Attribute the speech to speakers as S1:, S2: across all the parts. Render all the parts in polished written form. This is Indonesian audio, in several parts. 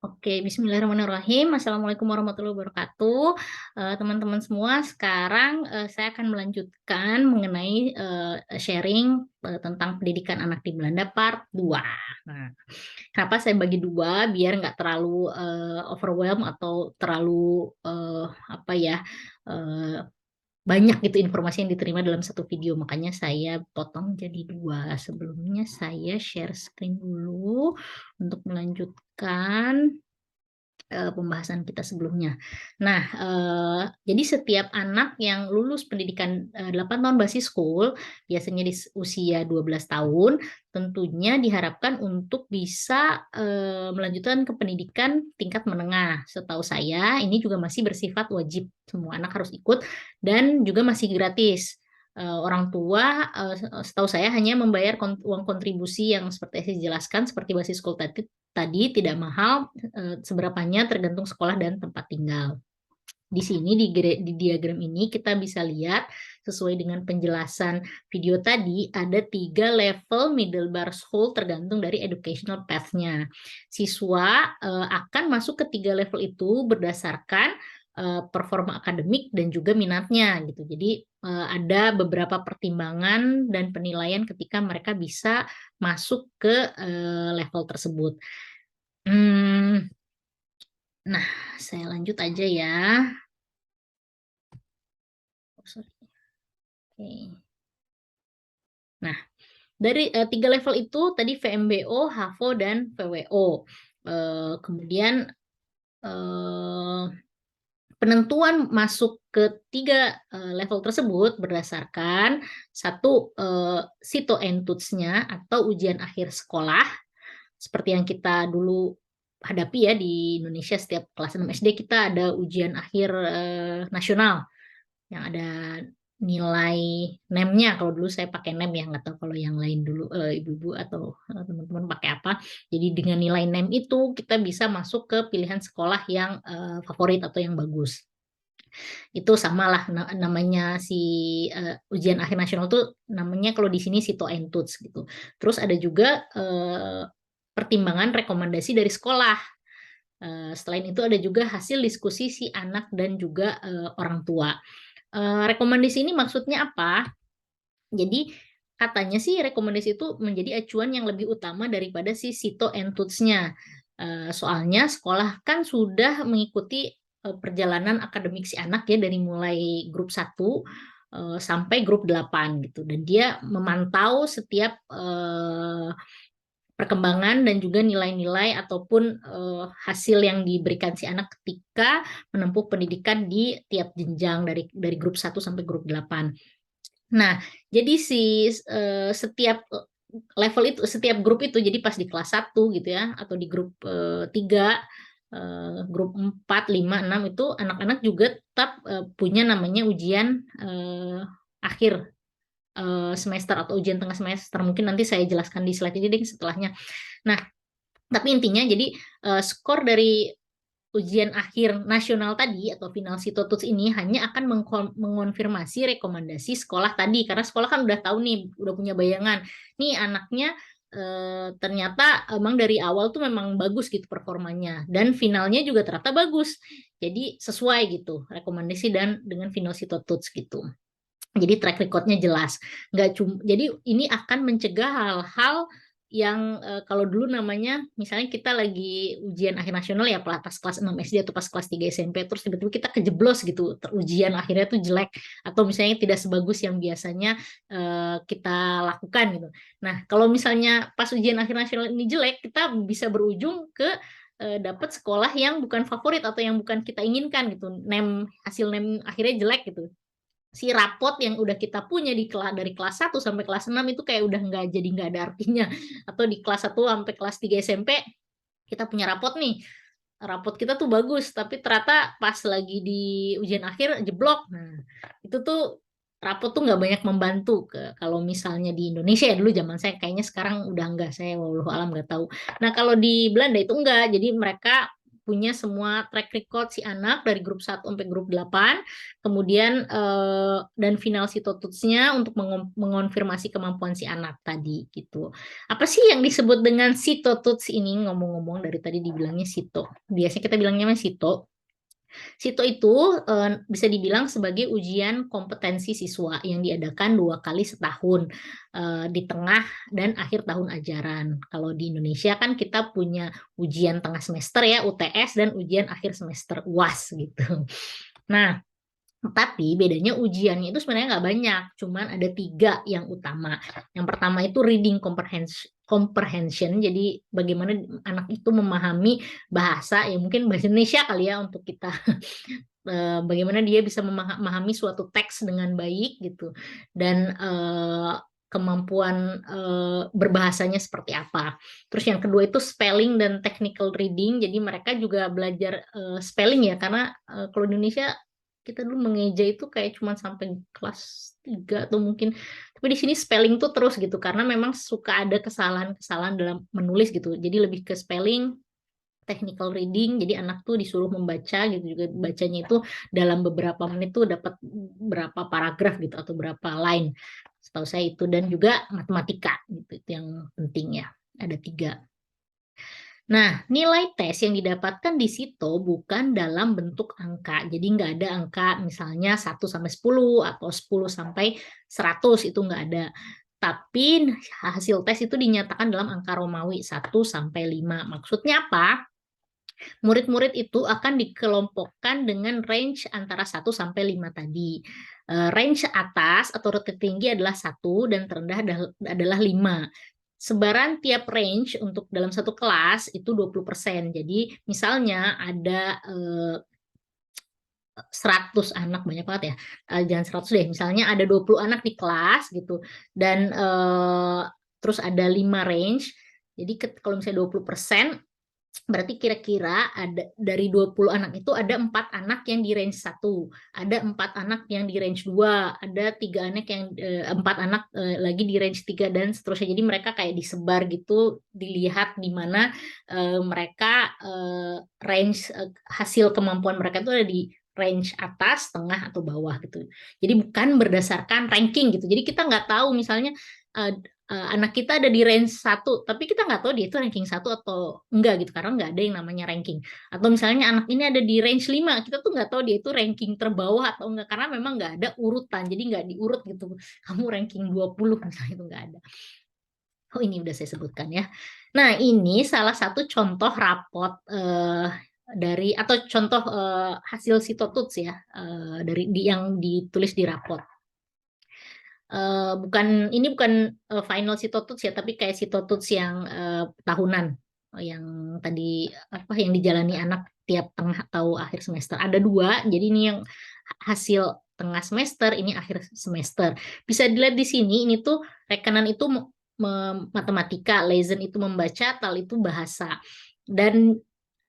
S1: Oke, bismillahirrahmanirrahim. Assalamualaikum warahmatullahi wabarakatuh. Teman-teman semua, sekarang saya akan melanjutkan mengenai sharing tentang pendidikan anak di Belanda part 2. Nah, kenapa saya bagi dua? Biar nggak terlalu overwhelm atau terlalu apa ya, eh, banyak gitu informasi yang diterima dalam satu video. Makanya saya potong jadi dua. Sebelumnya saya share screen dulu untuk melanjutkan pembahasan kita sebelumnya. Nah, jadi setiap anak yang lulus pendidikan 8 tahun basis school, biasanya di usia 12 tahun, tentunya diharapkan untuk bisa melanjutkan ke pendidikan tingkat menengah. Setahu saya, ini juga masih bersifat wajib, semua anak harus ikut dan juga masih gratis. Orang tua setahu saya hanya membayar uang kontribusi yang seperti saya jelaskan seperti basis school tadi tidak mahal, seberapanya tergantung sekolah dan tempat tinggal. Di sini di diagram ini kita bisa lihat sesuai dengan penjelasan video tadi ada 3 level middle bar school tergantung dari educational path-nya. Siswa akan masuk ke 3 level itu berdasarkan performa akademik dan juga minatnya gitu. Jadi ada beberapa pertimbangan dan penilaian ketika mereka bisa masuk ke level tersebut. Hmm, nah, saya lanjut aja ya. Oh, sorry. Oke. Nah, dari 3 level itu tadi VMBO, HAVO, dan VWO. Kemudian eh, penentuan masuk ke 3 level tersebut berdasarkan satu Sito Entuts-nya atau ujian akhir sekolah seperti yang kita dulu hadapi ya di Indonesia setiap kelas 6 SD kita ada ujian akhir nasional yang ada nilai NEM-nya. Kalau dulu saya pakai NEM ya, nggak tahu kalau yang lain dulu ibu-ibu atau teman-teman pakai apa. Jadi dengan nilai NEM itu kita bisa masuk ke pilihan sekolah yang favorit atau yang bagus. Itu samalah namanya si ujian akhir nasional tuh namanya kalau di sini Sito Entuts gitu. Terus ada juga pertimbangan rekomendasi dari sekolah. Selain itu ada juga hasil diskusi si anak dan juga orang tua. Rekomendasi ini maksudnya apa? Jadi katanya sih rekomendasi itu menjadi acuan yang lebih utama daripada si Sito and Tuts-nya. Soalnya sekolah kan sudah mengikuti perjalanan akademik si anak ya dari mulai grup 1 sampai grup 8 gitu. Dan dia memantau setiap perkembangan dan juga nilai-nilai ataupun hasil yang diberikan si anak ketika menempuh pendidikan di tiap jenjang dari grup 1 sampai grup 8. Nah, jadi setiap level itu, setiap grup itu, jadi pas di kelas 1 gitu ya, atau di grup 3, grup 4, 5, 6 itu anak-anak juga tetap punya namanya ujian akhir semester atau ujian tengah semester. Mungkin nanti saya jelaskan di slide ini deh setelahnya. Nah, tapi intinya jadi skor dari ujian akhir nasional tadi atau final Sitotuts ini hanya akan mengonfirmasi rekomendasi sekolah tadi karena sekolah kan udah tahu nih, udah punya bayangan. Nih anaknya ternyata emang dari awal tuh memang bagus gitu performanya dan finalnya juga ternyata bagus. Jadi sesuai gitu rekomendasi dan dengan final Sitotuts gitu. Jadi track recordnya jelas. Nggak cuma, jadi ini akan mencegah hal-hal yang kalau dulu namanya misalnya kita lagi ujian akhir nasional ya pas kelas 6 SD atau pas kelas 3 SMP terus tiba-tiba kita kejeblos gitu ujian akhirnya tuh jelek atau misalnya tidak sebagus yang biasanya kita lakukan gitu. Nah, kalau misalnya pas ujian akhir nasional ini jelek, kita bisa berujung ke dapat sekolah yang bukan favorit atau yang bukan kita inginkan gitu. Hasil NEM akhirnya jelek gitu, si rapot yang udah kita punya dari kelas 1 sampai kelas 6 itu kayak udah nggak ada artinya. Atau di kelas 1 sampai kelas 3 SMP kita punya rapot nih. Rapot kita tuh bagus, tapi ternyata pas lagi di ujian akhir jeblok. Nah, itu tuh rapot tuh nggak banyak membantu kalau misalnya di Indonesia ya dulu zaman saya kayaknya sekarang udah enggak, saya wallahu alam nggak tahu. Nah, kalau di Belanda itu enggak. Jadi mereka punya semua track record si anak dari grup 1 sampai grup 8, kemudian dan final Citotuts-nya untuk mengonfirmasi kemampuan si anak tadi gitu. Apa sih yang disebut dengan Citotuts ini? Ngomong-ngomong dari tadi dibilangnya Cito. Biasanya kita bilangnya Cito. Sito itu bisa dibilang sebagai ujian kompetensi siswa yang diadakan 2 kali setahun di tengah dan akhir tahun ajaran. Kalau di Indonesia kan kita punya ujian tengah semester ya UTS dan ujian akhir semester UAS gitu. Nah, tapi bedanya ujiannya itu sebenarnya nggak banyak, cuman ada 3 yang utama. Yang pertama itu reading comprehension, jadi bagaimana anak itu memahami bahasa, ya mungkin bahasa Indonesia kali ya untuk kita. Bagaimana dia bisa memahami suatu teks dengan baik gitu, dan kemampuan berbahasanya seperti apa. Terus yang kedua itu spelling dan technical reading, jadi mereka juga belajar spelling ya, karena kalau di Indonesia kita dulu mengeja itu kayak cuma sampai kelas 3 atau mungkin, tapi di sini spelling tuh terus gitu karena memang suka ada kesalahan-kesalahan dalam menulis gitu. Jadi lebih ke spelling, technical reading, jadi anak tuh disuruh membaca gitu, juga bacanya itu dalam beberapa menit tuh dapat berapa paragraf gitu atau berapa line. Setahu saya itu, dan juga matematika gitu, itu yang penting ya. Ada 3. Nah, nilai tes yang didapatkan di situ bukan dalam bentuk angka. Jadi nggak ada angka misalnya 1 sampai 10 atau 10 sampai 100, itu nggak ada. Tapi hasil tes itu dinyatakan dalam angka Romawi 1 sampai 5. Maksudnya apa? Murid-murid itu akan dikelompokkan dengan range antara 1 sampai 5 tadi. Range atas atau rute tinggi adalah 1 dan terendah adalah 5. Sebaran tiap range untuk dalam satu kelas itu 20%. Jadi misalnya ada 100 anak, banyak banget ya. Jangan 100 deh, misalnya ada 20 anak di kelas gitu, dan terus ada 5 range. Jadi kalau misalnya 20%, berarti kira-kira ada dari 20 anak itu ada 4 anak yang di range 1, ada 4 anak yang di range 2, ada 3 anak yang 4 anak lagi di range 3 dan seterusnya. Jadi mereka kayak disebar gitu, dilihat di mana mereka range hasil kemampuan mereka itu ada di range atas, tengah atau bawah gitu. Jadi bukan berdasarkan ranking gitu. Jadi kita nggak tahu misalnya anak kita ada di range 1, tapi kita nggak tahu dia itu ranking 1 atau enggak gitu, karena nggak ada yang namanya ranking. Atau misalnya anak ini ada di range 5, kita tuh nggak tahu dia itu ranking terbawah atau enggak, karena memang nggak ada urutan, jadi nggak diurut gitu. Kamu ranking 20 misalnya, itu nggak ada. Oh, ini udah saya sebutkan ya. Nah, ini salah satu contoh rapot dari atau contoh hasil Citotuts ya, yang ditulis di rapot. Bukan final Citotuts ya, tapi kayak Citotuts yang tahunan, yang tadi apa yang dijalani anak tiap tengah atau akhir semester. Ada 2, jadi ini yang hasil tengah semester, ini akhir semester. Bisa dilihat di sini, ini tuh rekanan itu matematika, lesson itu membaca, tal itu bahasa. Dan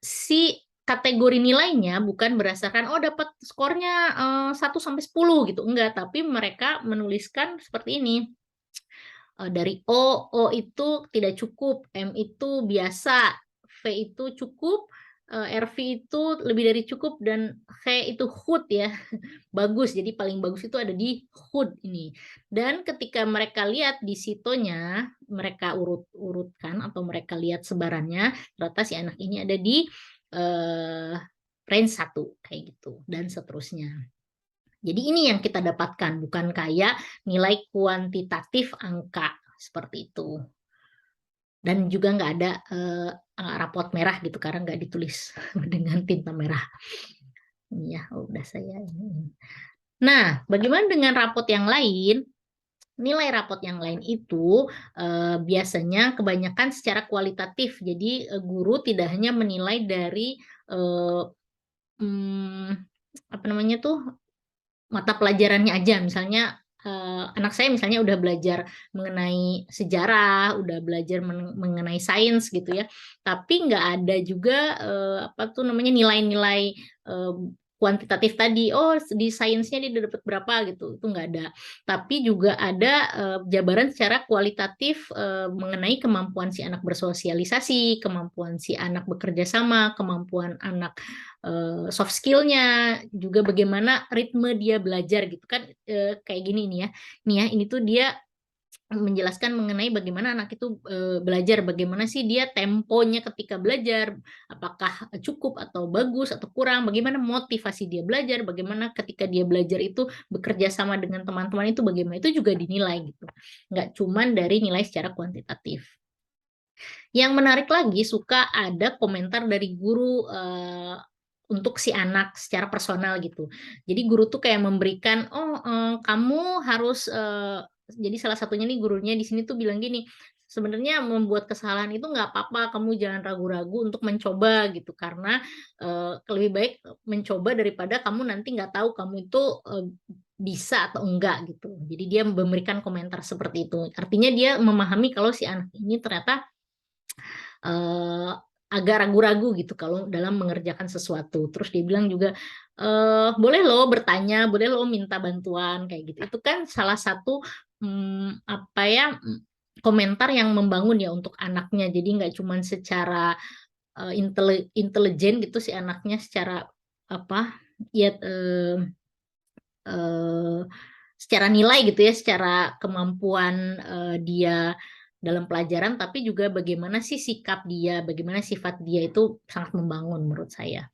S1: si kategori nilainya bukan berdasarkan dapat skornya 1 sampai 10 gitu, enggak, tapi mereka menuliskan seperti ini. Dari O itu tidak cukup, M itu biasa, V itu cukup, RV itu lebih dari cukup, dan H itu good ya, bagus. Jadi paling bagus itu ada di good ini. Dan ketika mereka lihat di sitonya, mereka urut-urutkan atau mereka lihat sebarannya, ternyata si anak ini ada di range 1 kayak gitu dan seterusnya. Jadi ini yang kita dapatkan, bukan kayak nilai kuantitatif angka seperti itu. Dan juga nggak ada rapot merah gitu karena nggak ditulis dengan tinta merah. Ini ya, udah saya ini. Nah, bagaimana dengan rapot yang lain? Nilai rapot yang lain itu biasanya kebanyakan secara kualitatif. Jadi guru tidak hanya menilai dari apa namanya tuh, mata pelajarannya aja. Misalnya anak saya misalnya udah belajar mengenai sejarah, udah belajar mengenai sains gitu ya. Tapi nggak ada juga apa tuh namanya nilai-nilai kuantitatif tadi, oh di sainsnya dia udah dapat berapa gitu, itu nggak ada. Tapi juga ada jabaran secara kualitatif mengenai kemampuan si anak bersosialisasi, kemampuan si anak bekerja sama, kemampuan anak soft skill-nya, juga bagaimana ritme dia belajar gitu kan. Kayak gini nih ya, ini tuh dia menjelaskan mengenai bagaimana anak itu belajar, bagaimana sih dia temponya ketika belajar, apakah cukup atau bagus atau kurang, bagaimana motivasi dia belajar, bagaimana ketika dia belajar itu bekerja sama dengan teman-teman itu bagaimana, itu juga dinilai gitu. Nggak cuman dari nilai secara kuantitatif. Yang menarik lagi, suka ada komentar dari guru untuk si anak secara personal gitu. Jadi guru tuh kayak memberikan, oh kamu harus, jadi salah satunya nih gurunya di sini tuh bilang gini, sebenarnya membuat kesalahan itu nggak apa-apa, kamu jangan ragu-ragu untuk mencoba gitu, karena lebih baik mencoba daripada kamu nanti nggak tahu kamu itu bisa atau enggak gitu. Jadi dia memberikan komentar seperti itu. Artinya dia memahami kalau si anak ini ternyata eee, agak ragu-ragu gitu kalau dalam mengerjakan sesuatu. Terus dia bilang juga, "Boleh loh bertanya, boleh loh minta bantuan," kayak gitu. Itu kan salah satu, apa ya, komentar yang membangun ya untuk anaknya. Jadi nggak cuman secara, intelijen gitu si anaknya secara apa, ya, eee, secara nilai gitu ya, secara kemampuan, dia dalam pelajaran, tapi juga bagaimana sih sikap dia, bagaimana sifat dia itu sangat membangun menurut saya.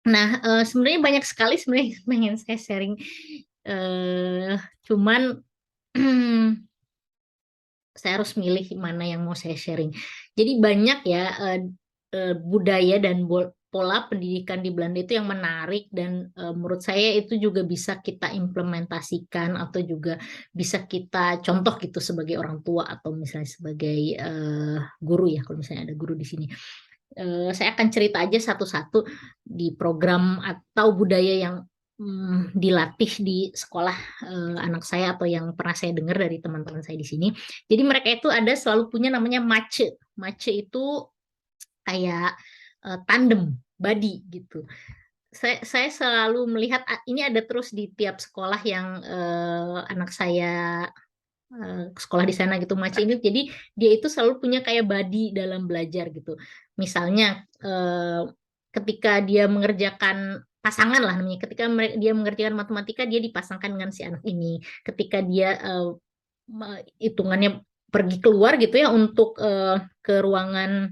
S1: Nah, sebenarnya banyak sekali sebenarnya pengen saya sharing, eee, cuman saya harus milih mana yang mau saya sharing. Jadi banyak ya, budaya dan pola pendidikan di Belanda itu yang menarik dan, menurut saya itu juga bisa kita implementasikan atau juga bisa kita contoh gitu sebagai orang tua atau misalnya sebagai, guru ya, kalau misalnya ada guru di sini. Saya akan cerita aja satu-satu di program atau budaya yang, dilatih di sekolah, anak saya atau yang pernah saya dengar dari teman-teman saya di sini. Jadi mereka itu ada selalu punya namanya mace. Mace itu kayak, tandem, buddy gitu. Saya selalu melihat ini ada terus di tiap sekolah yang, anak saya sekolah di sana gitu, Mace ini jadi dia itu selalu punya kayak buddy dalam belajar gitu. Misalnya, ketika dia mengerjakan pasangan lah namanya, ketika dia mengerjakan matematika dia dipasangkan dengan si anak ini. Ketika dia, hitungannya pergi keluar gitu ya untuk, ke ruangan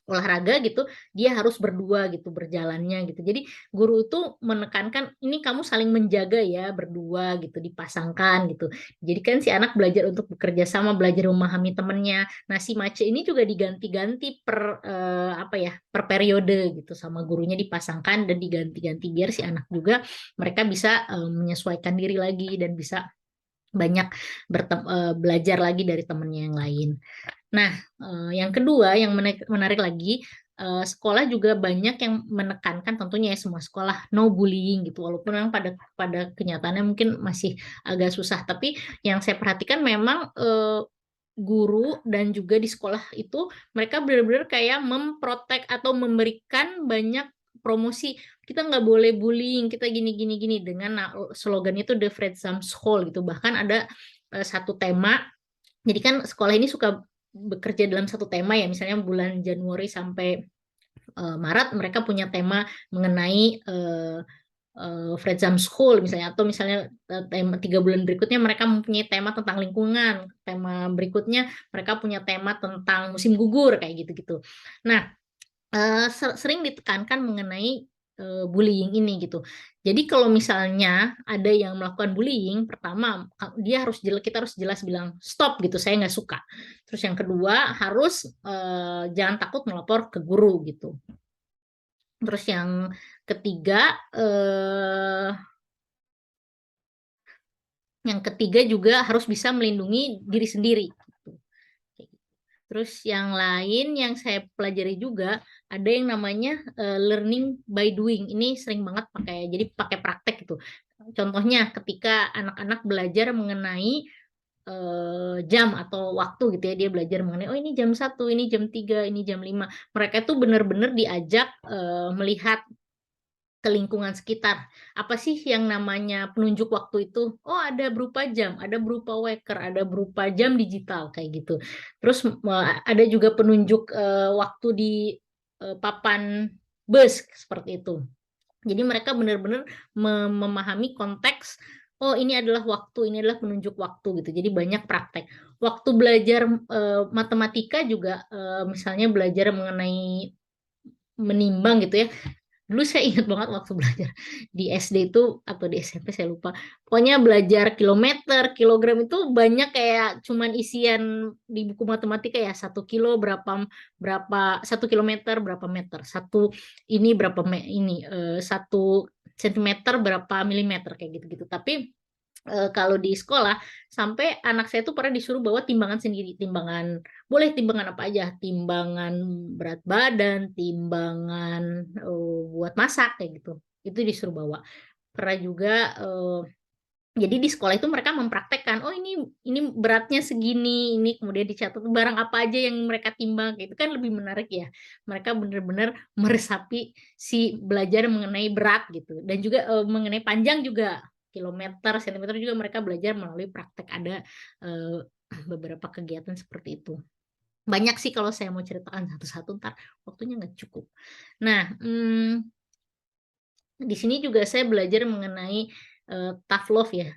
S1: olahraga gitu, dia harus berdua gitu berjalannya gitu. Jadi guru itu menekankan, "Ini kamu saling menjaga ya berdua," gitu, dipasangkan gitu. Jadi kan si anak belajar untuk bekerja sama, belajar memahami temennya. Nah si Mace ini juga diganti-ganti per, apa ya, per periode gitu sama gurunya dipasangkan dan diganti-ganti biar si anak juga mereka bisa, menyesuaikan diri lagi dan bisa banyak belajar lagi dari temennya yang lain. Nah, yang kedua yang menarik lagi, sekolah juga banyak yang menekankan tentunya ya semua sekolah, no bullying gitu, walaupun memang pada pada kenyataannya mungkin masih agak susah. Tapi yang saya perhatikan memang, guru dan juga di sekolah itu mereka benar-benar kayak memprotek atau memberikan banyak promosi, "Kita nggak boleh bullying, kita gini gini gini," dengan slogannya itu "The Freedom School" gitu. Bahkan ada, satu tema, jadi kan sekolah ini suka bekerja dalam satu tema ya, misalnya bulan Januari sampai, Maret mereka punya tema mengenai, Freedom School misalnya, atau misalnya, tema 3 bulan berikutnya mereka mempunyai tema tentang lingkungan, tema berikutnya mereka punya tema tentang musim gugur, kayak gitu-gitu. Nah, sering ditekankan mengenai, bullying ini gitu. Jadi kalau misalnya ada yang melakukan bullying, pertama dia harus kita harus jelas bilang, "Stop," gitu, "saya nggak suka." Terus yang kedua harus, jangan takut melapor ke guru gitu. Terus yang ketiga, juga harus bisa melindungi diri sendiri gitu. Kayak gitu. Terus yang lain yang saya pelajari juga, ada yang namanya, learning by doing. Ini sering banget jadi pakai praktek gitu. Contohnya ketika anak-anak belajar mengenai, jam atau waktu gitu ya, dia belajar mengenai, "Oh ini jam 1, ini jam 3, ini jam 5." Mereka tuh benar-benar diajak, melihat ke lingkungan sekitar. Apa sih yang namanya penunjuk waktu itu? Oh, ada berupa jam, ada berupa waker, ada berupa jam digital kayak gitu. Terus ada juga penunjuk waktu di papan bus seperti itu. Jadi mereka benar-benar memahami konteks, oh ini adalah waktu, ini adalah penunjuk waktu gitu. Jadi banyak praktek. Waktu belajar matematika juga misalnya belajar mengenai menimbang gitu ya. Dulu saya ingat banget waktu belajar di SD itu atau di SMP saya lupa. Pokoknya belajar kilometer, kilogram itu banyak kayak cuman isian di buku matematika ya 1 kilo berapa berapa 1 kilometer berapa meter, satu ini berapa ini 1 sentimeter berapa milimeter kayak gitu-gitu. Tapi kalau di sekolah sampai anak saya tuh pernah disuruh bawa timbangan sendiri, timbangan boleh timbangan apa aja, timbangan berat badan, timbangan buat masak kayak gitu. Itu disuruh bawa. Pernah juga jadi di sekolah itu mereka mempraktekkan, oh ini beratnya segini, ini kemudian dicatat barang apa aja yang mereka timbang, itu kan lebih menarik ya. Mereka benar-benar meresapi si belajar mengenai berat gitu, dan juga mengenai panjang juga, kilometer, sentimeter juga mereka belajar melalui praktek. Ada eh, beberapa kegiatan seperti itu. Banyak sih kalau saya mau ceritakan satu-satu, ntar waktunya nggak cukup. Nah, di sini juga saya belajar mengenai tough love ya.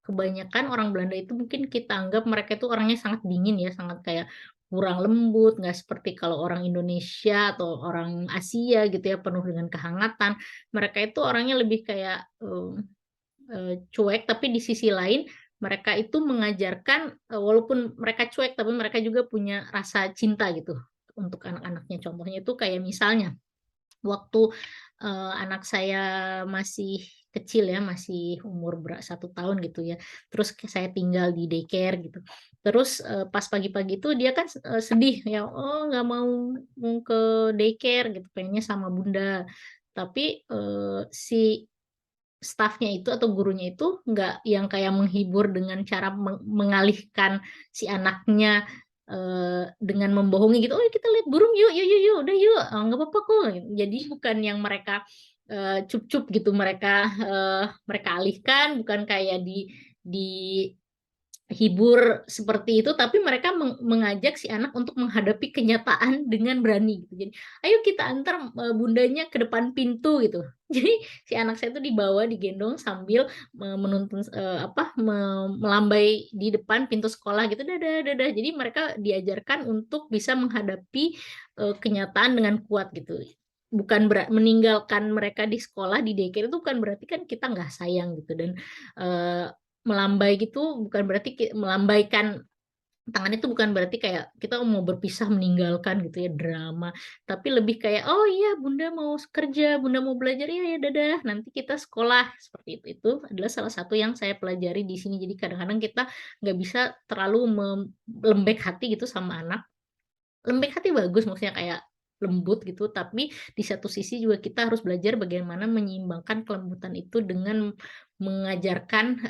S1: Kebanyakan orang Belanda itu mungkin kita anggap mereka itu orangnya sangat dingin ya, sangat kayak kurang lembut, nggak seperti kalau orang Indonesia atau orang Asia gitu ya, penuh dengan kehangatan. Mereka itu orangnya lebih kayak cuek, tapi di sisi lain mereka itu mengajarkan, walaupun mereka cuek, tapi mereka juga punya rasa cinta gitu untuk anak-anaknya. Contohnya itu kayak misalnya waktu anak saya masih kecil ya, masih umur 1 tahun gitu ya, terus saya tinggal di daycare gitu. Terus pas pagi-pagi itu dia kan sedih ya, "Oh nggak mau ke daycare," gitu, "pengennya sama bunda." Tapi si stafnya itu atau gurunya itu nggak yang kayak menghibur dengan cara mengalihkan si anaknya dengan membohongi gitu, "Oh kita lihat burung yuk, yuk, yuk, yuk, udah yuk, nggak apa-apa kok." Jadi bukan yang mereka cup-cup gitu, mereka alihkan, bukan kayak dihibur seperti itu, tapi mereka mengajak si anak untuk menghadapi kenyataan dengan berani gitu. Jadi, "Ayo kita antar bundanya ke depan pintu," gitu. Jadi si anak saya itu dibawa, digendong sambil menuntun apa, melambai di depan pintu sekolah gitu, "Dadah, dadah." Jadi mereka diajarkan untuk bisa menghadapi kenyataan dengan kuat gitu. Bukan meninggalkan mereka di sekolah, di daycare itu bukan berarti kan kita nggak sayang gitu, dan eee melambai gitu bukan berarti melambaikan tangan itu bukan berarti kayak kita mau berpisah meninggalkan gitu ya, drama. Tapi lebih kayak, "Oh iya bunda mau kerja, bunda mau belajar, iya ya dadah, nanti kita sekolah." Seperti itu. Itu adalah salah satu yang saya pelajari di sini. Jadi kadang-kadang kita nggak bisa terlalu lembek hati gitu sama anak. Lembek hati bagus, maksudnya kayak lembut gitu, tapi di satu sisi juga kita harus belajar bagaimana menyeimbangkan kelembutan itu dengan mengajarkan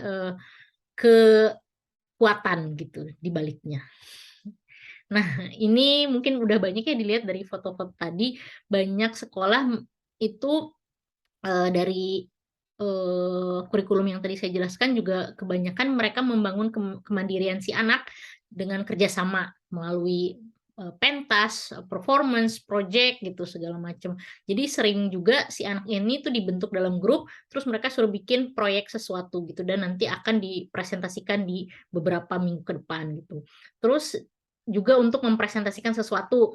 S1: kekuatan gitu di baliknya. Nah, ini mungkin udah banyak ya dilihat dari foto-foto tadi, banyak sekolah itu, dari, kurikulum yang tadi saya jelaskan juga kebanyakan mereka membangun kemandirian si anak dengan kerjasama melalui, pentas, performance, project gitu segala macam. Jadi sering juga si anak ini tuh dibentuk dalam grup, terus mereka suruh bikin proyek sesuatu gitu dan nanti akan dipresentasikan di beberapa minggu ke depan gitu. Terus juga untuk mempresentasikan sesuatu,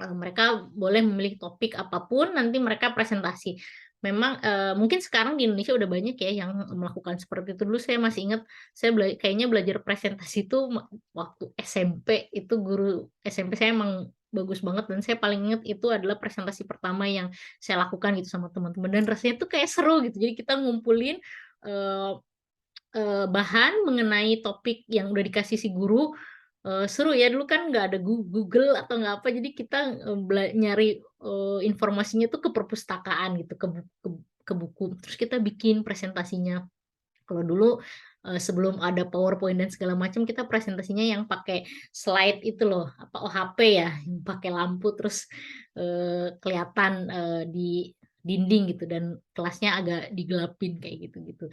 S1: mereka boleh memilih topik apapun, nanti mereka presentasi. Memang, mungkin sekarang di Indonesia udah banyak ya yang melakukan seperti itu. Dulu saya masih ingat, saya kayaknya belajar presentasi itu waktu SMP, itu guru SMP saya emang bagus banget dan saya paling ingat itu adalah presentasi pertama yang saya lakukan gitu sama teman-teman dan rasanya tuh kayak seru gitu. Jadi kita ngumpulin, eee bahan mengenai topik yang udah dikasih si guru, seru ya dulu kan nggak ada Google atau nggak apa, jadi kita, nyari, informasinya tuh ke perpustakaan gitu, ke buku, terus kita bikin presentasinya. Kalau dulu, sebelum ada PowerPoint dan segala macam, kita presentasinya yang pakai slide itu loh, apa, OHP ya, yang pakai lampu terus, kelihatan, di dinding gitu dan kelasnya agak digelapin kayak gitu-gitu.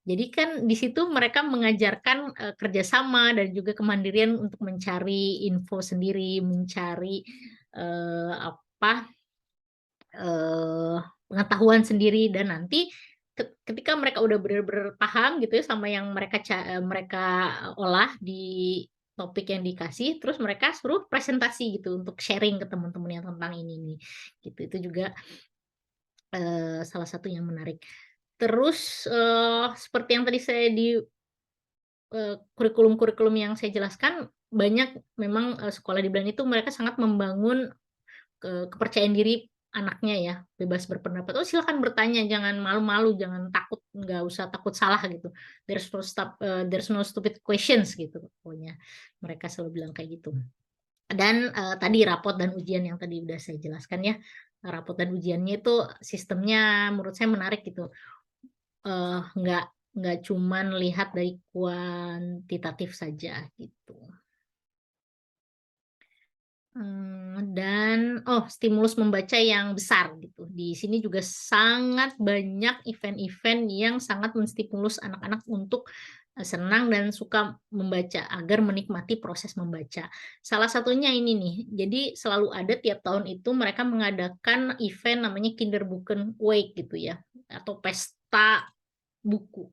S1: Jadi kan di situ mereka mengajarkan, kerjasama dan juga kemandirian untuk mencari info sendiri, mencari, apa, pengetahuan sendiri dan nanti ketika mereka udah bener-bener paham gitu ya sama yang mereka olah di topik yang dikasih, terus mereka suruh presentasi gitu untuk sharing ke teman-teman yang tentang ini nih, gitu. Itu juga, salah satu yang menarik. Terus, seperti yang tadi saya di kurikulum-kurikulum yang saya jelaskan, banyak memang, sekolah di Belanda itu mereka sangat membangun, kepercayaan diri anaknya ya, bebas berpendapat, "Oh silakan bertanya, jangan malu-malu, jangan takut, nggak usah takut salah," gitu. There's no stupid questions gitu pokoknya. Mereka selalu bilang kayak gitu. Dan, tadi rapot dan ujian yang tadi udah saya jelaskan ya, rapot dan ujiannya itu sistemnya menurut saya menarik gitu. Nggak cuman lihat dari kuantitatif saja gitu. Dan stimulus membaca yang besar gitu. Di sini juga sangat banyak event-event yang sangat menstimulus anak-anak untuk, senang dan suka membaca, agar menikmati proses membaca. Salah satunya ini nih, jadi selalu ada tiap tahun itu mereka mengadakan event namanya Kinderboeken Week gitu ya, atau pesta buku,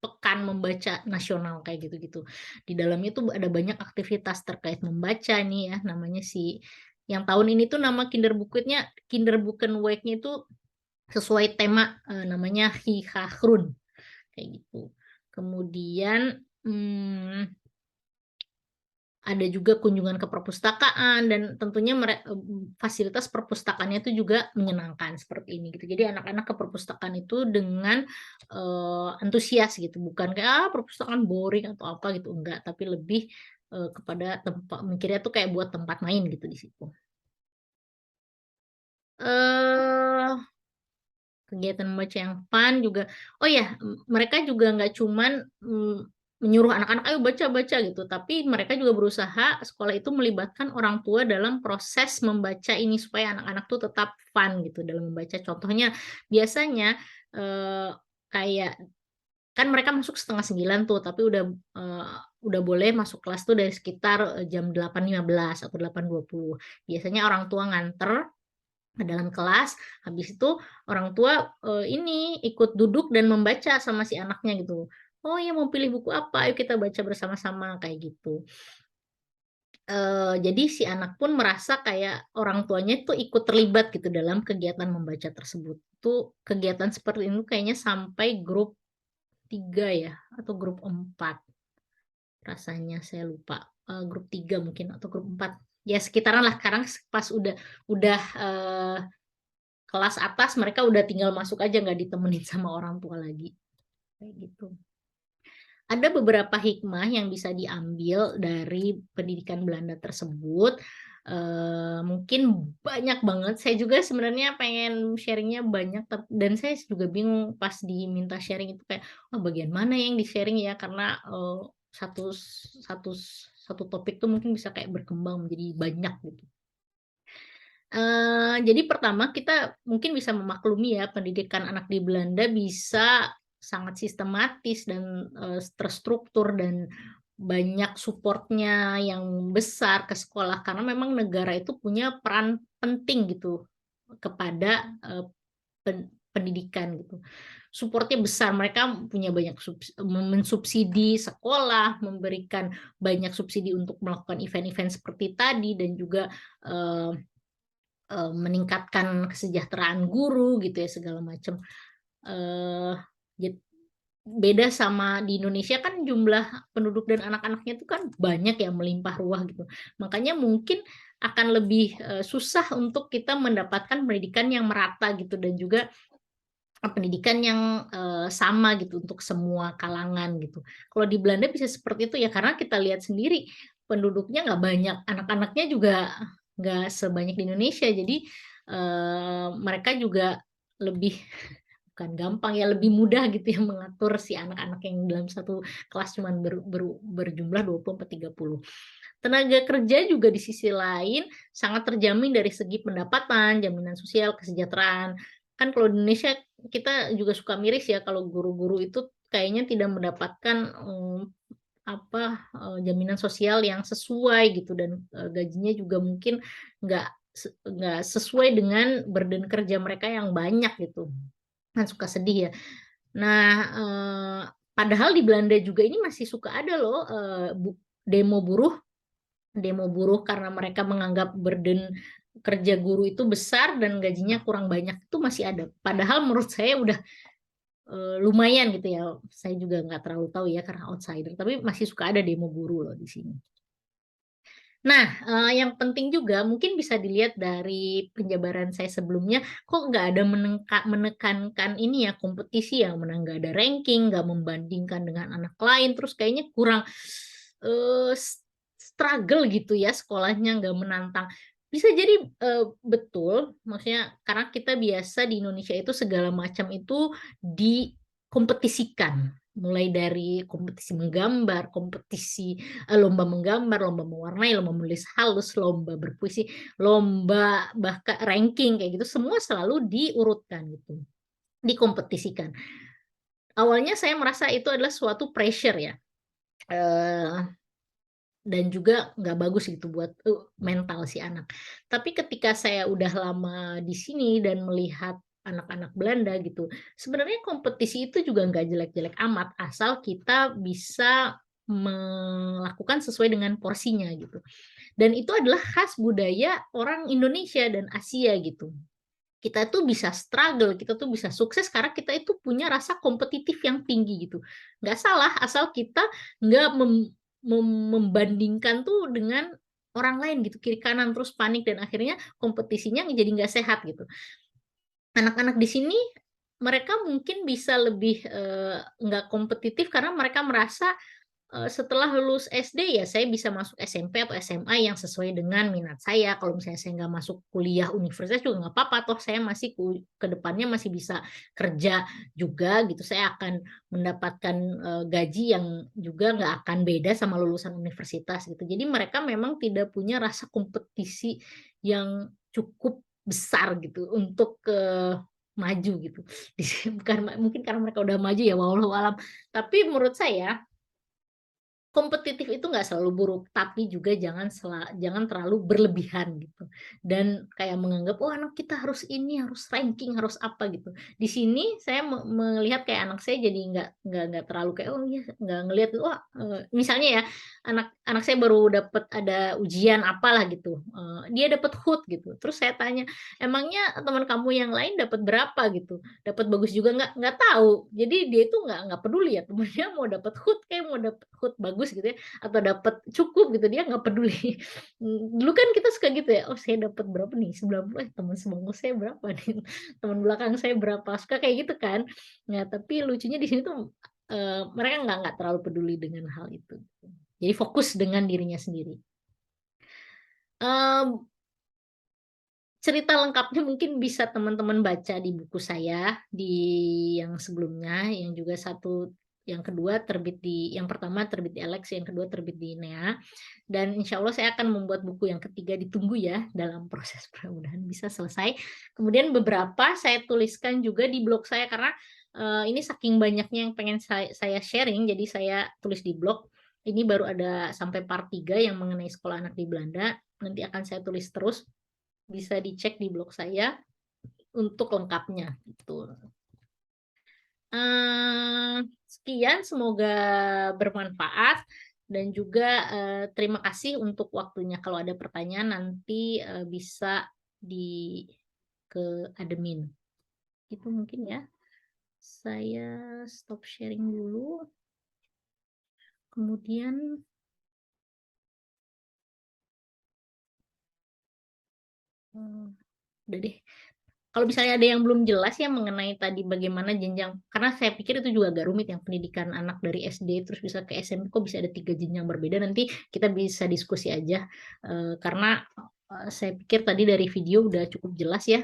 S1: pekan membaca nasional kayak gitu-gitu. Di dalamnya tuh ada banyak aktivitas terkait membaca nih ya, namanya yang tahun ini tuh nama Kinderboeken Week-nya itu sesuai tema, namanya Hihahrun, kayak gitu. Kemudian, ada juga kunjungan ke perpustakaan dan tentunya fasilitas perpustakaannya itu juga menyenangkan seperti ini gitu. Jadi anak-anak ke perpustakaan itu dengan, antusias gitu, bukan kayak, perpustakaan boring atau apa gitu, enggak, tapi lebih, kepada mikirnya tuh kayak buat tempat main gitu di situ. Eee Kegiatan membaca yang fun juga mereka juga nggak cuman, menyuruh anak-anak, "Ayo baca-baca," gitu, tapi mereka juga berusaha sekolah itu melibatkan orang tua dalam proses membaca ini, supaya anak-anak tuh tetap fun gitu dalam membaca. Contohnya, biasanya, eee, kayak kan mereka masuk 8:30 tuh, tapi udah boleh masuk kelas tuh dari sekitar, jam 8:15 atau 8:20. Biasanya orang tua nganter ke dalam kelas, habis itu orang tua, ini ikut duduk dan membaca sama si anaknya gitu. "Oh ya mau pilih buku apa? Ayo kita baca bersama-sama," kayak gitu. Jadi si anak pun merasa kayak orang tuanya itu ikut terlibat gitu dalam kegiatan membaca tersebut. Itu kegiatan seperti ini kayaknya sampai grup 3 ya, atau grup 4 rasanya saya lupa, grup 3 mungkin atau grup 4 ya sekitaran lah, sekarang pas udah, kelas atas mereka udah tinggal masuk aja nggak ditemenin sama orang tua lagi, kayak gitu. Ada beberapa hikmah yang bisa diambil dari pendidikan Belanda tersebut, mungkin banyak banget, saya juga sebenarnya pengen sharing-nya banyak dan saya juga bingung pas diminta sharing itu kayak, "Oh bagian mana yang di-sharing ya?" Karena, satu satu satu topik tuh mungkin bisa kayak berkembang menjadi banyak gitu. Jadi pertama kita mungkin bisa memaklumi ya pendidikan anak di Belanda bisa sangat sistematis dan, terstruktur dan banyak support-nya yang besar ke sekolah karena memang negara itu punya peran penting gitu kepada, pendidikan gitu. Support-nya besar, mereka punya banyak mensubsidi sekolah, memberikan banyak subsidi untuk melakukan event-event seperti tadi dan juga, eee meningkatkan kesejahteraan guru gitu ya segala macam. Eee, jad Beda sama di Indonesia kan jumlah penduduk dan anak-anaknya itu kan banyak ya, melimpah ruah gitu. Makanya mungkin akan lebih, susah untuk kita mendapatkan pendidikan yang merata gitu dan juga, pendidikan yang, sama gitu untuk semua kalangan gitu. Kalau di Belanda bisa seperti itu ya karena kita lihat sendiri penduduknya nggak banyak, anak-anaknya juga nggak sebanyak di Indonesia. Jadi, mereka juga lebih bukan gampang ya, lebih mudah gitu ya mengatur si anak-anak yang dalam satu kelas cuman berjumlah 20 sampai 30. Tenaga kerja juga di sisi lain sangat terjamin dari segi pendapatan, jaminan sosial, kesejahteraan. kan kalau di Indonesia kita juga suka miris ya kalau guru-guru itu kayaknya tidak mendapatkan, jaminan sosial yang sesuai gitu dan, gajinya juga mungkin nggak nggak sesuai dengan burden kerja mereka yang banyak gitu, kan suka sedih ya. Nah, padahal di Belanda juga ini masih suka ada loh, demo buruh karena mereka menganggap burden kerja guru itu besar dan gajinya kurang banyak, itu masih ada. Padahal menurut saya udah, lumayan gitu ya, saya juga nggak terlalu tahu ya karena outsider, tapi masih suka ada demo buruh loh di sini. Nah, yang penting juga mungkin bisa dilihat dari penjabaran saya sebelumnya, kok nggak ada menekankan ini ya, kompetisi yang menang, nggak ada ranking, nggak membandingkan dengan anak lain, terus kayaknya kurang, eee, struggle gitu ya sekolahnya, nggak menantang. Bisa jadi, betul, maksudnya karena kita biasa di Indonesia itu segala macam itu dikompetisikan, mulai dari kompetisi menggambar, kompetisi lomba menggambar, lomba mewarnai, lomba menulis halus, lomba berpuisi, lomba bahkan ranking kayak gitu, semua selalu diurutkan gitu, dikompetisikan. Awalnya saya merasa itu adalah suatu pressure ya, eee, dan juga nggak bagus gitu buat, mental si anak. Tapi ketika saya udah lama di sini dan melihat anak-anak Belanda gitu, sebenarnya kompetisi itu juga nggak jelek-jelek amat, asal kita bisa melakukan sesuai dengan porsinya gitu. Dan itu adalah khas budaya orang Indonesia dan Asia gitu. Kita tuh bisa struggle, kita tuh bisa sukses karena kita itu punya rasa kompetitif yang tinggi gitu. Nggak salah asal kita nggak membandingkan tuh dengan orang lain gitu, kiri kanan, terus panik dan akhirnya kompetisinya jadi nggak sehat gitu. Anak-anak di sini mereka mungkin bisa lebih, nggak kompetitif karena mereka merasa setelah lulus SD ya saya bisa masuk SMP atau SMA yang sesuai dengan minat saya. Kalau misalnya saya nggak masuk kuliah universitas juga nggak apa-apa, toh saya masih ke depannya masih bisa kerja juga gitu. Saya akan mendapatkan, gaji yang juga nggak akan beda sama lulusan universitas gitu. Jadi mereka memang tidak punya rasa kompetisi yang cukup besar gitu untuk, maju gitu. Bukan mungkin karena mereka udah maju ya walau alam. Tapi menurut saya kompetitif itu nggak selalu buruk, tapi juga jangan terlalu berlebihan gitu. Dan kayak menganggap, "Oh anak kita harus ini, harus ranking, harus apa," gitu. Di sini saya melihat kayak anak saya jadi nggak terlalu kayak, oh iya, nggak ngelihat, wah, misalnya ya, anak saya baru dapat ada ujian apalah gitu, dia dapat HUT gitu, terus saya tanya, "Emangnya teman kamu yang lain dapat berapa?" gitu, "Dapat bagus juga nggak?" "Nggak tahu." Jadi dia itu nggak peduli ya temennya mau dapat HUT kek, mau dapat HUT bagus gitu ya, atau dapat cukup gitu, dia nggak peduli. Dulu kan kita suka gitu ya, "Oh saya dapat berapa nih, 90, teman sebangku saya berapa nih, teman belakang saya berapa?" Suka kayak gitu kan. Nah tapi lucunya di sini tuh, mereka nggak terlalu peduli dengan hal itu, gitu. Jadi fokus dengan dirinya sendiri. Mmm, Cerita lengkapnya mungkin bisa teman-teman baca di buku saya, di yang sebelumnya, yang kedua terbit yang pertama terbit di Alex, yang kedua terbit di NEA, dan insya Allah saya akan membuat buku yang ketiga, ditunggu ya dalam proses mudah-mudahan bisa selesai. Kemudian beberapa saya tuliskan juga di blog saya karena, ini saking banyaknya yang pengen saya sharing, jadi saya tulis di blog. Ini baru ada sampai part 3 yang mengenai sekolah anak di Belanda, nanti akan saya tulis terus. Bisa dicek di blog saya untuk lengkapnya, gitu. Sekian semoga bermanfaat dan juga, terima kasih untuk waktunya. Kalau ada pertanyaan nanti, bisa di ke admin. Itu mungkin ya. Saya stop sharing dulu, kemudian, udah deh. Kalau misalnya ada yang belum jelas ya mengenai tadi bagaimana jenjang karena saya pikir itu juga agak rumit yang pendidikan anak dari SD terus bisa ke SMP kok bisa ada 3 jenjang berbeda, nanti kita bisa diskusi aja, karena, saya pikir tadi dari video udah cukup jelas ya,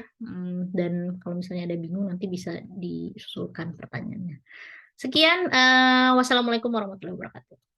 S1: dan kalau misalnya ada bingung nanti bisa disusulkan pertanyaannya. Sekian, wassalamualaikum warahmatullahi wabarakatuh.